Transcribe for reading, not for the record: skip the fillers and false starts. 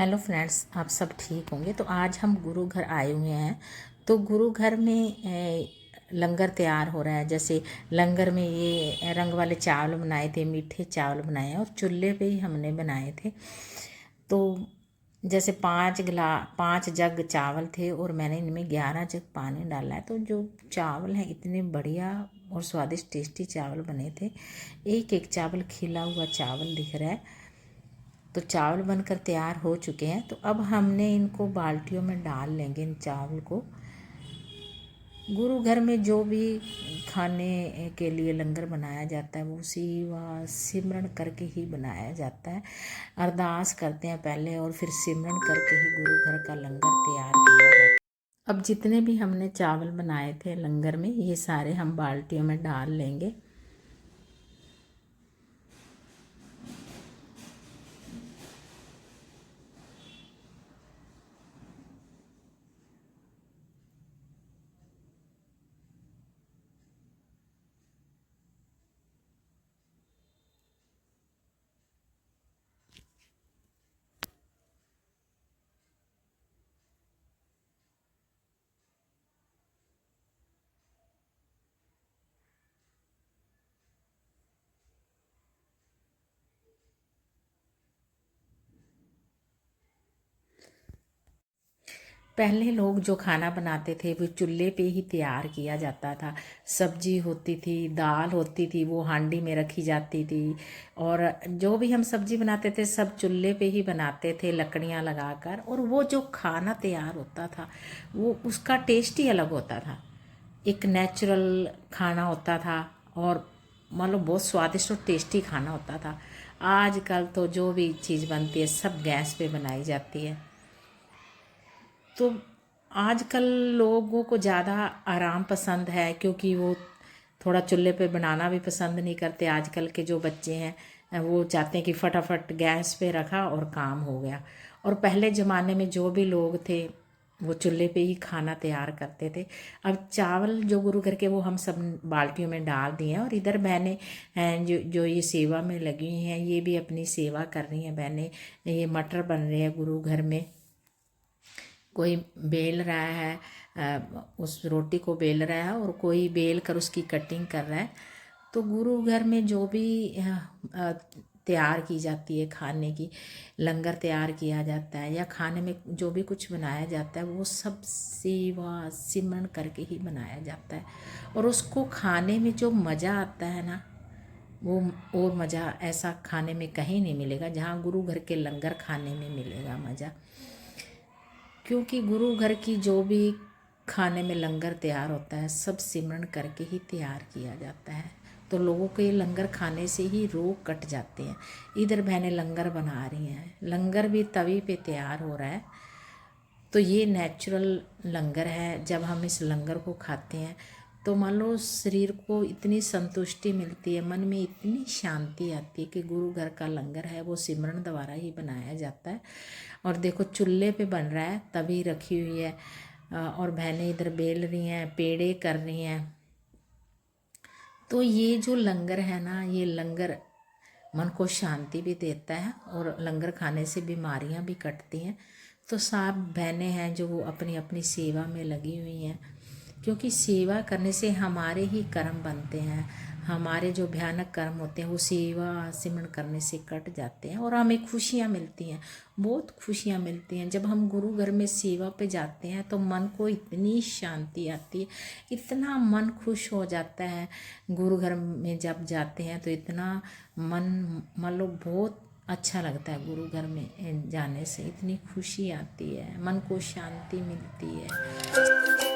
Hello friends, आप सब ठीक होंगे। तो आज हम गुरु घर आए हुए हैं। तो गुरु घर में लंगर तैयार हो रहा है। जैसे लंगर में ये रंग वाले चावल बनाए थे, मीठे चावल बनाए हैं और चूल्हे पे ही हमने बनाए थे। तो जैसे 5 जग चावल थे और मैंने इनमें 11 जग पानी डाला है। तो जो चावल हैं इतने बढ़िया और स्वादिष्ट टेस्टी चावल बने थे। एक एक चावल खिला हुआ चावल दिख रहा है। तो चावल बनकर तैयार हो चुके हैं। तो अब हमने इनको बाल्टियों में डाल लेंगे इन चावल को। गुरु घर में जो भी खाने के लिए लंगर बनाया जाता है वो सेवा सिमरन करके ही बनाया जाता है। अरदास करते हैं पहले और फिर सिमरन करके ही गुरु घर का लंगर तैयार किया जाता है। अब जितने भी हमने चावल बनाए थे लंगर में, ये सारे हम बाल्टियों में डाल लेंगे। पहले लोग जो खाना बनाते थे वो चूल्हे पे ही तैयार किया जाता था। सब्जी होती थी, दाल होती थी, वो हांडी में रखी जाती थी। और जो भी हम सब्जी बनाते थे सब चूल्हे पे ही बनाते थे लकड़ियाँ लगाकर। और वो जो खाना तैयार होता था वो उसका टेस्ट ही अलग होता था। एक नेचुरल खाना होता था और मान लो बहुत स्वादिष्ट और टेस्टी खाना होता था। आजकल तो जो भी चीज़ बनती है सब गैस पे बनाई जाती है। तो आजकल लोगों को ज़्यादा आराम पसंद है, क्योंकि वो थोड़ा चूल्हे पे बनाना भी पसंद नहीं करते। आजकल के जो बच्चे हैं वो चाहते हैं कि फटाफट गैस पे रखा और काम हो गया। और पहले ज़माने में जो भी लोग थे वो चूल्हे पे ही खाना तैयार करते थे। अब चावल जो गुरु घर के वो हम सब बाल्टियों में डाल दिए हैं। और इधर बहनें हैं जो जो ये सेवा में लगी हुई हैं, ये भी अपनी सेवा कर रही हैं बहनें। ये मटर बन रहे हैं गुरु घर में। कोई बेल रहा है, उस रोटी को बेल रहा है और कोई बेल कर उसकी कटिंग कर रहा है। तो गुरु घर में जो भी तैयार की जाती है खाने की, लंगर तैयार किया जाता है या खाने में जो भी कुछ बनाया जाता है वो सब सेवा सिमरन करके ही बनाया जाता है। और उसको खाने में जो मज़ा आता है ना, वो और मज़ा ऐसा खाने में कहीं नहीं मिलेगा जहाँ गुरु घर के लंगर खाने में मिलेगा मज़ा। क्योंकि गुरु घर की जो भी खाने में लंगर तैयार होता है सब सिमरन करके ही तैयार किया जाता है। तो लोगों के लंगर खाने से ही रोग कट जाते हैं। इधर बहनें लंगर बना रही हैं, लंगर भी तवी पे तैयार हो रहा है। तो ये नेचुरल लंगर है। जब हम इस लंगर को खाते हैं तो मान लो शरीर को इतनी संतुष्टि मिलती है, मन में इतनी शांति आती है कि गुरु घर का लंगर है वो सिमरन द्वारा ही बनाया जाता है। और देखो चूल्हे पे बन रहा है, तवी रखी हुई है और बहनें इधर बेल रही हैं, पेड़े कर रही हैं। तो ये जो लंगर है ना, ये लंगर मन को शांति भी देता है और लंगर खाने से बीमारियां भी कटती हैं। तो सब बहनें हैं जो अपनी अपनी सेवा में लगी हुई हैं, क्योंकि सेवा करने से हमारे ही कर्म बनते हैं। हमारे जो भयानक कर्म होते हैं वो सेवा सिमरन करने से कट जाते हैं और हमें खुशियाँ मिलती हैं, बहुत खुशियाँ मिलती हैं। जब हम गुरु घर में सेवा पे जाते हैं तो मन को इतनी शांति आती है, इतना मन खुश हो जाता है। गुरु घर में जब जाते हैं तो इतना मन मान लो बहुत अच्छा लगता है। गुरु घर में जाने से इतनी खुशी आती है, मन को शांति मिलती है।